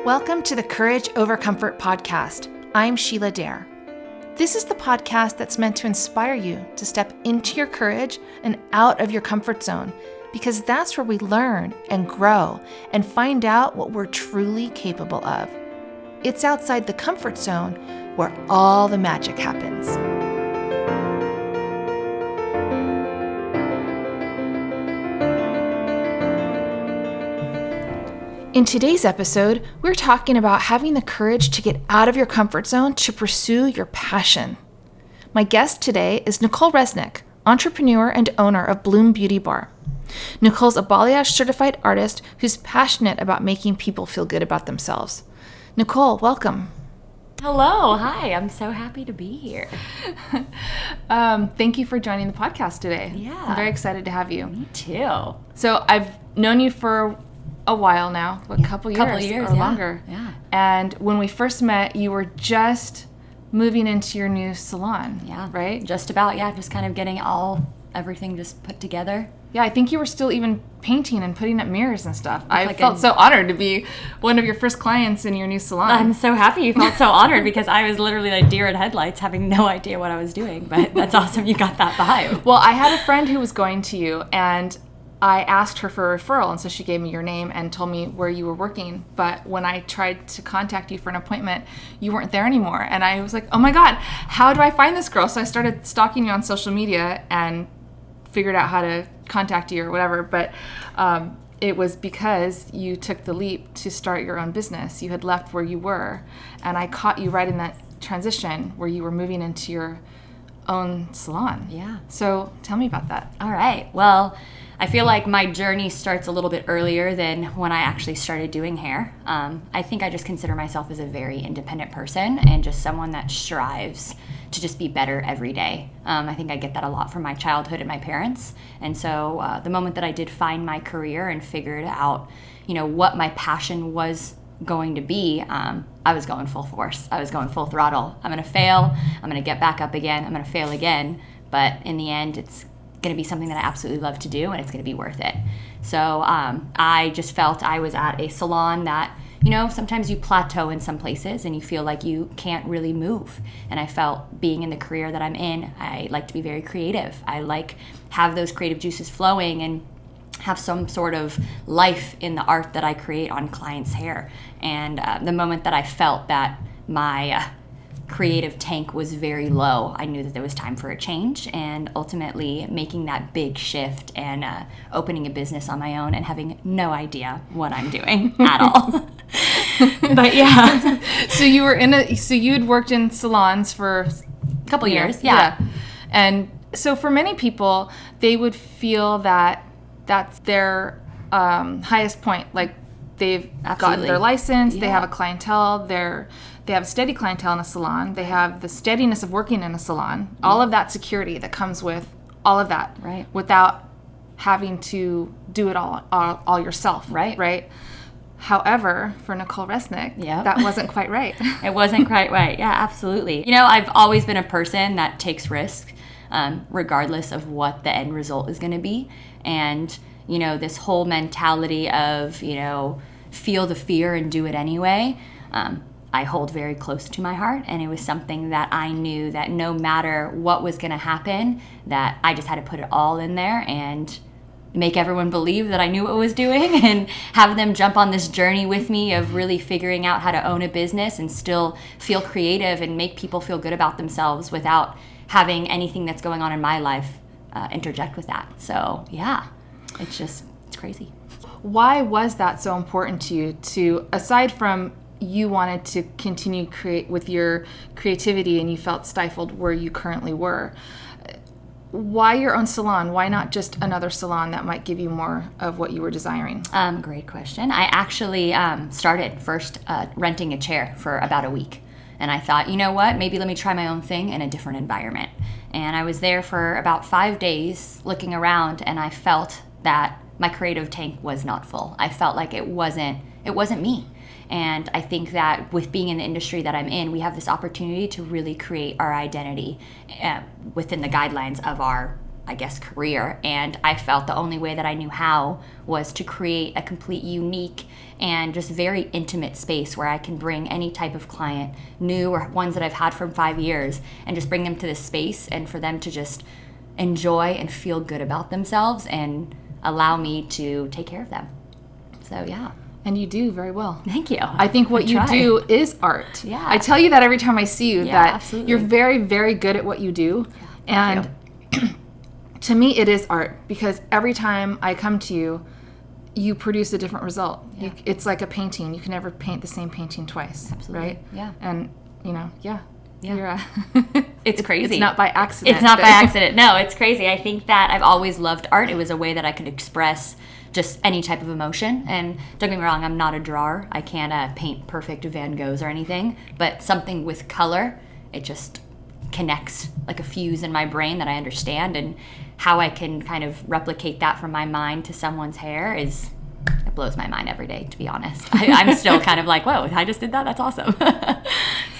Welcome to the Courage Over Comfort podcast. I'm Sheilla Dare. This is the podcast that's meant to inspire you to step into your courage and out of your comfort zone, because that's where we learn and grow and find out what we're truly capable of. It's outside the comfort zone where all the magic happens. In today's episode, we're talking about having the courage to get out of your comfort zone to pursue your passion. My guest today is Nicole Resnick, entrepreneur and owner of Bloom Beauty Bar. Nicole's a balayage certified artist who's passionate about making people feel good about themselves. Nicole, welcome. Hello, hi, I'm so happy to be here. Thank you for joining the podcast today. Yeah. I'm very excited to have you. Me too. So I've known you for a while now, a couple years or longer. Yeah. And when we first met, you were just moving into your new salon. Yeah. Right? Just about, just kind of getting everything just put together. Yeah, I think you were still even painting and putting up mirrors and stuff. I like felt so honored to be one of your first clients in your new salon. I'm so happy you felt so honored because I was literally like deer in headlights having no idea what I was doing, but that's awesome you got that vibe. Well, I had a friend who was going to you, and I asked her for a referral, and so she gave me your name and told me where you were working. But when I tried to contact you for an appointment, you weren't there anymore. And I was like, oh my God, how do I find this girl? So I started stalking you on social media and figured out how to contact you or whatever. But it was because you took the leap to start your own business. You had left where you were, and I caught you right in that transition where you were moving into your own salon. Yeah. So tell me about that. All right. Well, I feel like my journey starts a little bit earlier than when I actually started doing hair. I think I just consider myself as a very independent person and just someone that strives to just be better every day. I think I get that a lot from my childhood and my parents. And so the moment that I did find my career and figured out, what my passion was going to be, I was going full force. I was going full throttle. I'm going to fail. I'm going to get back up again. I'm going to fail again. But in the end, it's going to be something that I absolutely love to do, and it's going to be worth it. So I just felt I was at a salon that, sometimes you plateau in some places and you feel like you can't really move. And I felt being in the career that I'm in, I like to be very creative. I like have those creative juices flowing and have some sort of life in the art that I create on clients' hair. And the moment that I felt that my creative tank was very low, I knew that there was time for a change, and ultimately making that big shift and opening a business on my own and having no idea what I'm doing at all. But yeah. So you had worked in salons for a couple years. Yeah. And so for many people, they would feel that that's their highest point. Like they've gotten their license, they have a clientele, they have a steady clientele in a salon, they have the steadiness of working in a salon, all of that security that comes with all of that, right? Without having to do it all yourself, right? However, for Nicole Resnick, that wasn't quite right. It wasn't quite right. Yeah, absolutely. I've always been a person that takes risks, regardless of what the end result is going to be. And, this whole mentality of, feel the fear and do it anyway, I hold very close to my heart. And it was something that I knew that no matter what was going to happen, that I just had to put it all in there and make everyone believe that I knew what I was doing and have them jump on this journey with me of really figuring out how to own a business and still feel creative and make people feel good about themselves without having anything that's going on in my life interject with that. So yeah, it's crazy. Why was that so important to you, to, aside from you wanted to continue create with your creativity and you felt stifled where you currently were, why your own salon? Why not just another salon that might give you more of what you were desiring? Great question. I actually started first renting a chair for about a week. And I thought, you know what, maybe let me try my own thing in a different environment. And I was there for about 5 days looking around, and I felt that my creative tank was not full. I felt like it wasn't me. And I think that with being in the industry that I'm in, we have this opportunity to really create our identity within the guidelines of our I guess, career. And I felt the only way that I knew how was to create a complete unique and just very intimate space where I can bring any type of client, new or ones that I've had from 5 years, and just bring them to this space and for them to just enjoy and feel good about themselves and allow me to take care of them. So yeah. And you do very well. Thank you. I think what you do is art. Yeah. I tell you that every time I see you, that absolutely. you're very, very good at what you do. Yeah, and to me, it is art, because every time I come to you, you produce a different result. Yeah. It's like a painting. You can never paint the same painting twice. Absolutely. Right? Yeah. And, Yeah. You're it's crazy. It's not by accident. It's not by accident. No, it's crazy. I think that I've always loved art. It was a way that I could express just any type of emotion. And don't get me wrong, I'm not a drawer. I can't paint perfect Van Goghs or anything. But something with color, it just connects like a fuse in my brain that I understand. And how I can kind of replicate that from my mind to someone's hair it blows my mind every day, to be honest. I'm still kind of like, whoa, I just did that? That's awesome.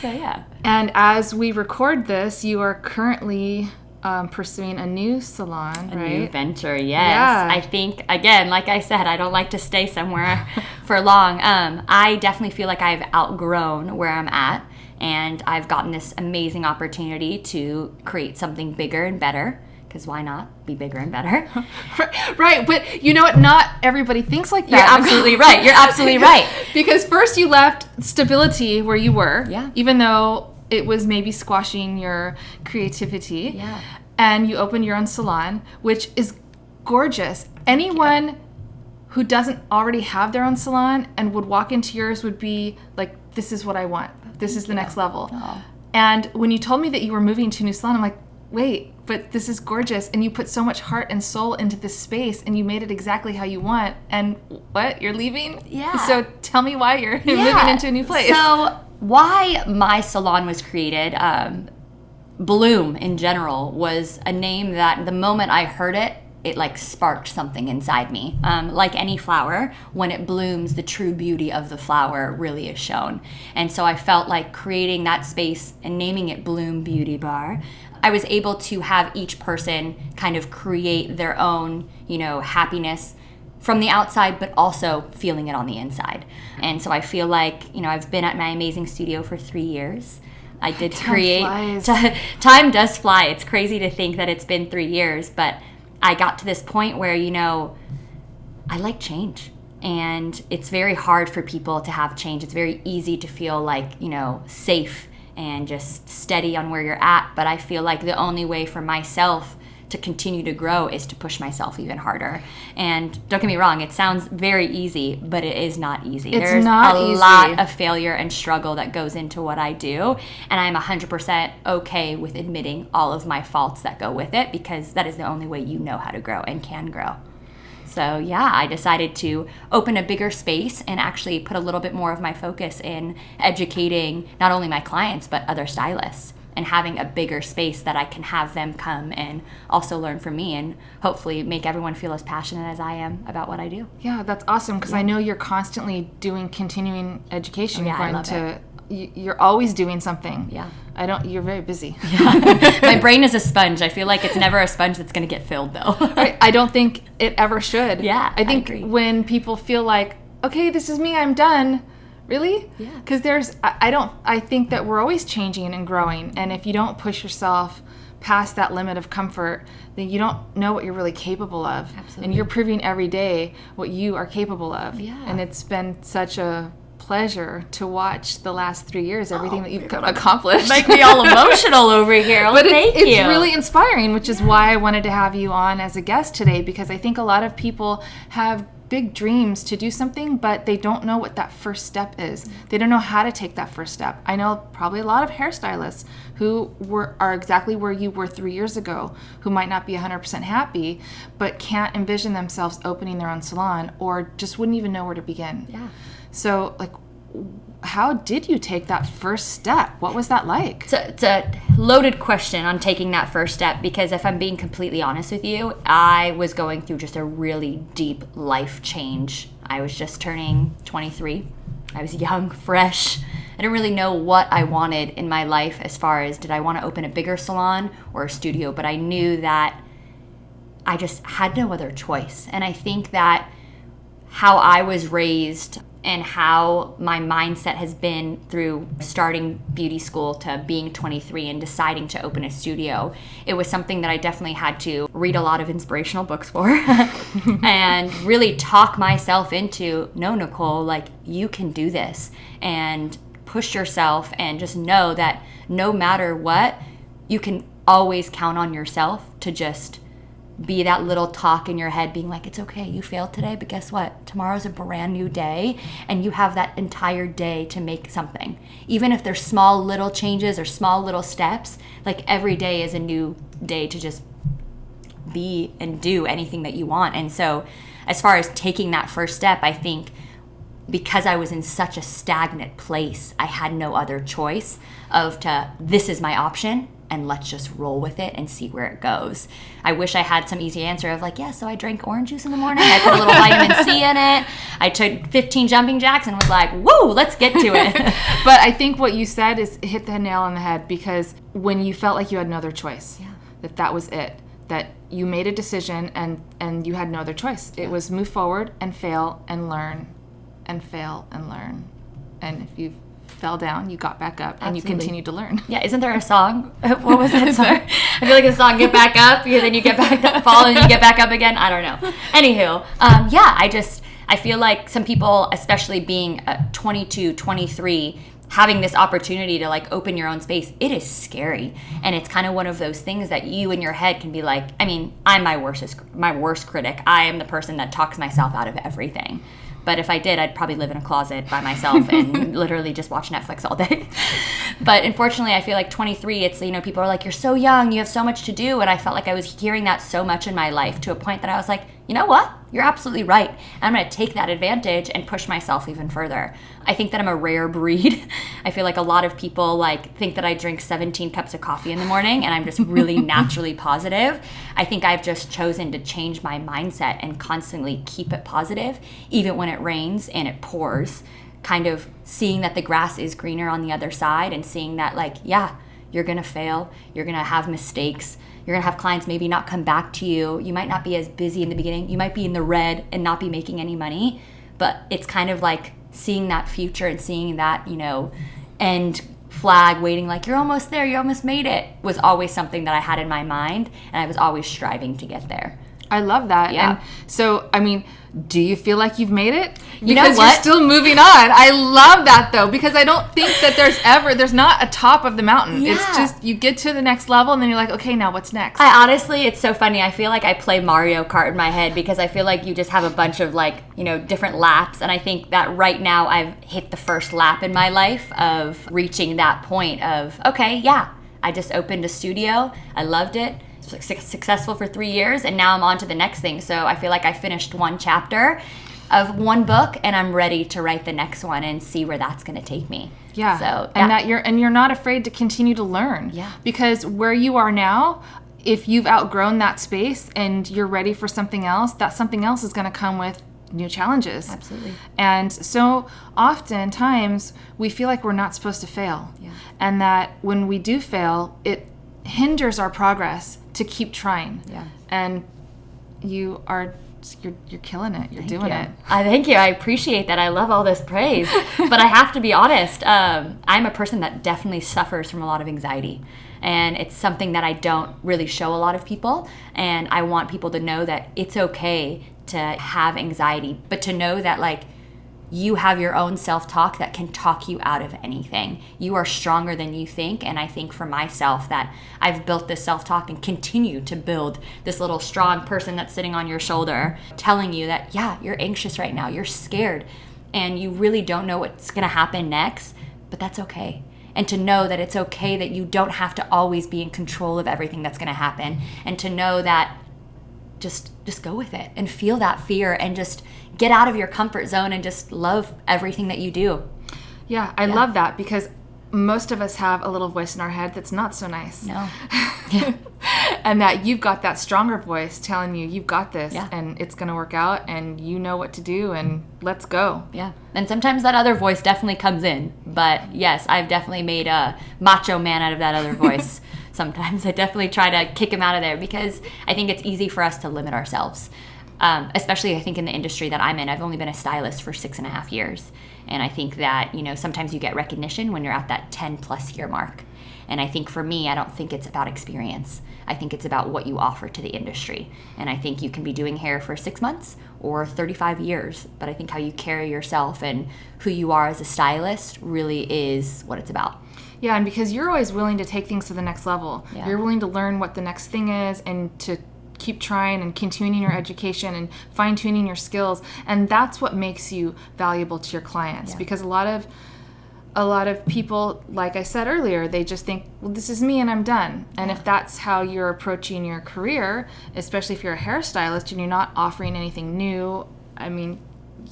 So, yeah. And as we record this, you are currently pursuing a new salon, right? A new venture, yes. Yeah. I think, again, like I said, I don't like to stay somewhere for long. I definitely feel like I've outgrown where I'm at, and I've gotten this amazing opportunity to create something bigger and better. Because why not be bigger and better? Right, but you know what? Not everybody thinks like that. You're absolutely right. You're absolutely right. Because first you left stability where you were, Yeah. even though it was maybe squashing your creativity. Yeah. And you opened your own salon, which is gorgeous. Anyone who doesn't already have their own salon and would walk into yours would be like, this is what I want. This is the next level. Oh. And when you told me that you were moving to a new salon, I'm like, wait, but this is gorgeous, and you put so much heart and soul into this space, and you made it exactly how you want, and what, you're leaving? Yeah. So tell me why you're moving into a new place. So why my salon was created, Bloom in general, was a name that the moment I heard it, it like sparked something inside me. Like any flower, when it blooms, the true beauty of the flower really is shown. And so I felt like creating that space and naming it Bloom Beauty Bar, I was able to have each person kind of create their own, happiness from the outside, but also feeling it on the inside. And so I feel like, I've been at my amazing studio for 3 years. I did create. Time does fly. It's crazy to think that it's been 3 years, but I got to this point where, I like change. And it's very hard for people to have change. It's very easy to feel like, safe and just steady on where you're at. But I feel like the only way for myself to continue to grow is to push myself even harder. And don't get me wrong, it sounds very easy, but it is not easy. There's not a easy. lot of failure and struggle that goes into what I do. And I'm 100% okay with admitting all of my faults that go with it, because that is the only way you know how to grow and can grow. So yeah, I decided to open a bigger space and actually put a little bit more of my focus in educating not only my clients, but other stylists, and having a bigger space that I can have them come and also learn from me, and hopefully make everyone feel as passionate as I am about what I do. Yeah, that's awesome, because I know you're constantly doing continuing education. Yeah, I You're love it. You're always doing something. Yeah. You're very busy. My brain is a sponge. I feel like it's never a sponge that's going to get filled, though. I don't think it ever should. Yeah, I think agree. when people feel like, okay, this is me, I'm done. Really? Yeah. Because I think that we're always changing and growing. And if you don't push yourself past that limit of comfort, then you don't know what you're really capable of. Absolutely. And you're proving every day what you are capable of. Yeah. And it's been such a pleasure to watch the last 3 years, everything that you've accomplished. Make me all emotional over here. Well, But thank it's you. really inspiring, which is why I wanted to have you on as a guest today, because I think a lot of people have big dreams to do something, but they don't know what that first step is. They don't know how to take that first step. I know probably a lot of hairstylists who are exactly where you were 3 years ago, who might not be 100% happy, but can't envision themselves opening their own salon, or just wouldn't even know where to begin. Yeah. So, how did you take that first step? What was that like? It's a loaded question on taking that first step, because if I'm being completely honest with you, I was going through just a really deep life change. I was just turning 23. I was young, fresh. I didn't really know what I wanted in my life as far as, did I want to open a bigger salon or a studio? But I knew that I just had no other choice. And I think that how I was raised and how my mindset has been through starting beauty school to being 23 and deciding to open a studio, it was something that I definitely had to read a lot of inspirational books for and really talk myself into, no, Nicole, like, you can do this, and push yourself, and just know that no matter what, you can always count on yourself to just be that little talk in your head being like, it's okay, you failed today, but guess what? Tomorrow's a brand new day, and you have that entire day to make something. Even if there's small little changes or small little steps, like every day is a new day to just be and do anything that you want. And so as far as taking that first step, I think because I was in such a stagnant place, I had no other choice this is my option, and let's just roll with it and see where it goes. I wish I had some easy answer of like, yeah, so I drank orange juice in the morning, I put a little vitamin C in it, I took 15 jumping jacks and was like, woo, let's get to it. But I think what you said is hit the nail on the head, because when you felt like you had no other choice, that was it, that you made a decision and you had no other choice. It was move forward and fail and learn, and fail and learn. And if you fell down, you got back up, and you continued to learn. Yeah, isn't there a song? What was that song? I feel like the song, get back up, then you get back up, fall, and you get back up again. I don't know. Anywho, I feel like some people, especially being 22, 23, having this opportunity to like open your own space, it is scary. And it's kind of one of those things that you in your head can be like, I mean, I'm my worst critic. I am the person that talks myself out of everything. But if I did, I'd probably live in a closet by myself and literally just watch Netflix all day. But unfortunately, I feel like 23, it's, people are like, you're so young, you have so much to do. And I felt like I was hearing that so much in my life, to a point that I was like, you know what? You're absolutely right. I'm going to take that advantage and push myself even further. I think that I'm a rare breed. I feel like a lot of people think that I drink 17 cups of coffee in the morning and I'm just really naturally positive. I think I've just chosen to change my mindset and constantly keep it positive, even when it rains and it pours, kind of seeing that the grass is greener on the other side, and seeing that you're going to fail, you're going to have mistakes, you're going to have clients maybe not come back to you. You might not be as busy in the beginning. You might be in the red and not be making any money. But it's kind of like seeing that future and seeing that, end flag waiting, like, you're almost there, you almost made it, was always something that I had in my mind. And I was always striving to get there. I love that. Yeah. And so, do you feel like you've made it? You know what? You're still moving on. I love that, though, because I don't think that there's not a top of the mountain. Yeah. It's just you get to the next level and then you're like, okay, now what's next? I honestly, it's so funny. I feel like I play Mario Kart in my head, because I feel like you just have a bunch of different laps. And I think that right now I've hit the first lap in my life of reaching that point of, okay, yeah, I just opened a studio. I loved it. Successful for 3 years, and now I'm on to the next thing. So I feel like I finished one chapter of one book, and I'm ready to write the next one and see where that's going to take me. Yeah. So and you're not afraid to continue to learn. Yeah. Because where you are now, if you've outgrown that space and you're ready for something else, that something else is going to come with new challenges. Absolutely. And so oftentimes we feel like we're not supposed to fail. Yeah. And that when we do fail, it hinders our progress to keep trying. Yeah. And you're killing it. You're doing it. Thank you. I appreciate that. I love all this praise. But I have to be honest, I'm a person that definitely suffers from a lot of anxiety. And it's something that I don't really show a lot of people. And I want people to know that it's okay to have anxiety, but to know that you have your own self-talk that can talk you out of anything. You are stronger than you think. And I think for myself that I've built this self-talk and continue to build this little strong person that's sitting on your shoulder, telling you that, yeah, you're anxious right now, you're scared, and you really don't know what's going to happen next, but that's okay. And to know that it's okay that you don't have to always be in control of everything that's going to happen, and to know that just go with it and feel that fear and just get out of your comfort zone and just love everything that you do. Yeah, I love that, because most of us have a little voice in our head that's not so nice. No. And that you've got that stronger voice telling you you've got this, and it's going to work out, and you know what to do, and let's go. Yeah. And sometimes that other voice definitely comes in. But yes, I've definitely made a macho man out of that other voice. sometimes. I definitely try to kick him out of there because I think it's easy for us to limit ourselves. Especially I think in the industry that I'm in. I've only been a stylist for 6.5 years. And I think that, sometimes you get recognition when you're at that 10+ year mark. And I think for me, I don't think it's about experience. I think it's about what you offer to the industry. And I think you can be doing hair for 6 months or 35 years. But I think how you carry yourself and who you are as a stylist really is what it's about. Yeah, and because you're always willing to take things to the next level. Yeah. You're willing to learn what the next thing is and to keep trying and continuing your education and fine-tuning your skills. And that's what makes you valuable to your clients. Yeah. Because a lot of people, like I said earlier, they just think, well, this is me and I'm done. And if that's how you're approaching your career, especially if you're a hairstylist and you're not offering anything new, I mean,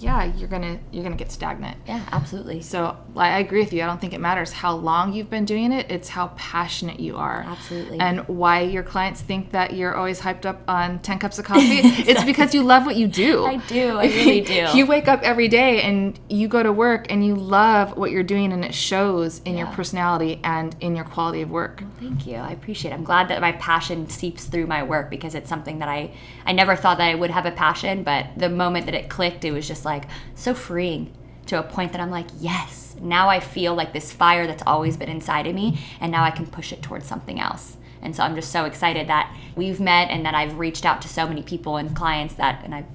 yeah, you're gonna get stagnant. Yeah, absolutely. So I agree with you. I don't think it matters how long you've been doing it. It's how passionate you are. Absolutely. And why your clients think that you're always hyped up on 10 cups of coffee. It's because you love what you do. I do. I really do. You wake up every day and you go to work and you love what you're doing, and it shows in your personality and in your quality of work. Thank you. I appreciate it. I'm glad that my passion seeps through my work because it's something that I never thought that I would have a passion, but the moment that it clicked, it was just like so freeing to a point that I'm like, yes, now I feel like this fire that's always been inside of me, and now I can push it towards something else. And so I'm just so excited that we've met and that I've reached out to so many people and clients and I've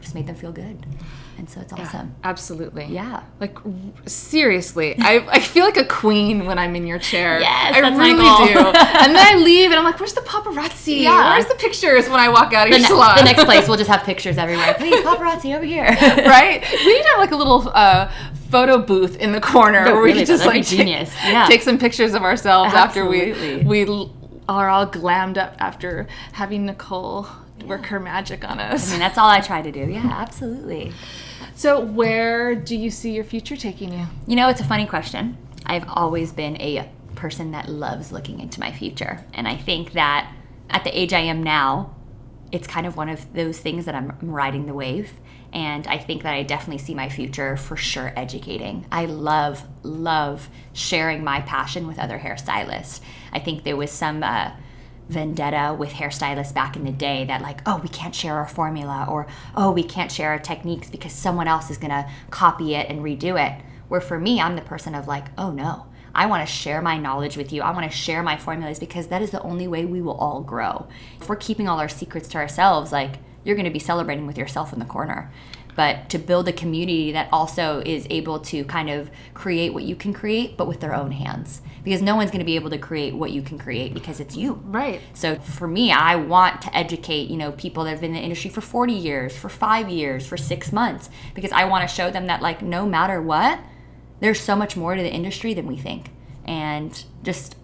just made them feel good. And so it's awesome. Absolutely. Yeah. Like, seriously, I feel like a queen when I'm in your chair. Yes, I that's really my goal. do. And then I leave and I'm like, where's the paparazzi? Yeah. Where's the pictures when I walk out of your salon? The next place, we'll just have pictures everywhere. Please, paparazzi over here. Right? We need to have like a little photo booth in the corner where we can just like genius. Take some pictures of ourselves Absolutely. after we are all glammed up after having Nicole work her magic on us. I mean, that's all I try to do. Yeah, absolutely. So where do you see your future taking you? It's a funny question. I've always been a person that loves looking into my future. And I think that at the age I am now, it's kind of one of those things that I'm riding the wave. And I think that I definitely see my future for sure educating. I love sharing my passion with other hairstylists. I think there was some vendetta with hairstylists back in the day that like, oh, we can't share our formula, or oh, we can't share our techniques because someone else is gonna copy it and redo it. Where for me, I'm the person of like, oh no, I want to share my knowledge with you. I want to share my formulas because that is the only way we will all grow. If we're keeping all our secrets to ourselves, like, you're going to be celebrating with yourself in the corner. But to build a community that also is able to kind of create what you can create, but with their own hands. Because no one's going to be able to create what you can create because it's you. Right. So for me, I want to educate, people that have been in the industry for 40 years, for 5 years, for 6 months. Because I want to show them that, like, no matter what, there's so much more to the industry than we think. And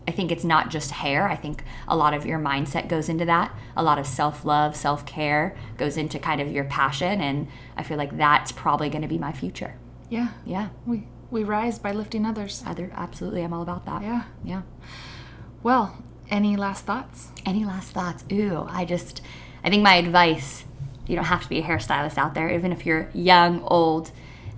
I think it's not just hair. I think a lot of your mindset goes into that. A lot of self-love, self-care goes into kind of your passion. And I feel like that's probably going to be my future. Yeah. Yeah. We rise by lifting others. Absolutely. I'm all about that. Yeah. Yeah. Well, any last thoughts? Ooh, I think my advice, you don't have to be a hairstylist out there. Even if you're young, old,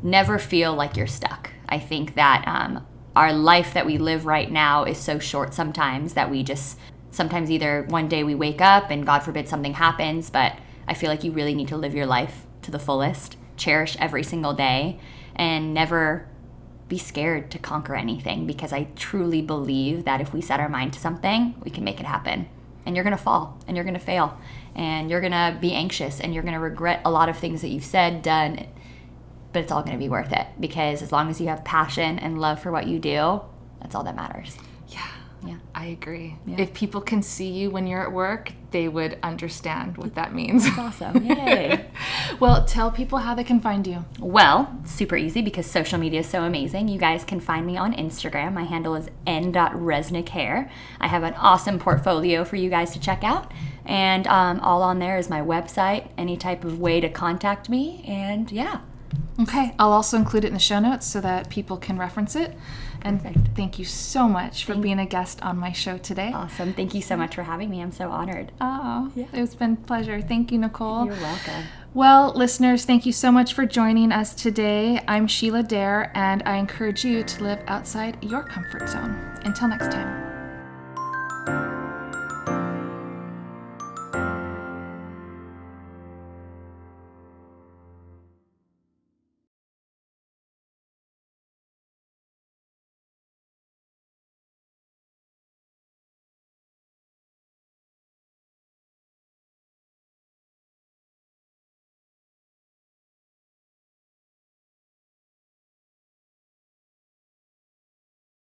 never feel like you're stuck. I think that our life that we live right now is so short sometimes that we just sometimes either one day we wake up and God forbid something happens, but I feel like you really need to live your life to the fullest, cherish every single day, and never be scared to conquer anything, because I truly believe that if we set our mind to something, we can make it happen. And you're going to fall and you're going to fail and you're going to be anxious and you're going to regret a lot of things that you've said, done, but it's all going to be worth it, because as long as you have passion and love for what you do, that's all that matters. Yeah, I agree. Yeah. If people can see you when you're at work, they would understand what that means. That's awesome. Yay. Well, tell people how they can find you. Well, super easy because social media is so amazing. You guys can find me on Instagram. My handle is n.resnickhair. I have an awesome portfolio for you guys to check out. And all on there is my website, any type of way to contact me. And yeah. Okay, I'll also include it in the show notes so that people can reference it. And Perfect. Thank you so much for being a guest on my show today. Awesome. Thank you so much for having me. I'm so honored. Oh, yeah. It's been a pleasure. Thank you, Nicole. You're welcome. Well, listeners, thank you so much for joining us today. I'm Sheilla Dare, and I encourage you to live outside your comfort zone. Until next time.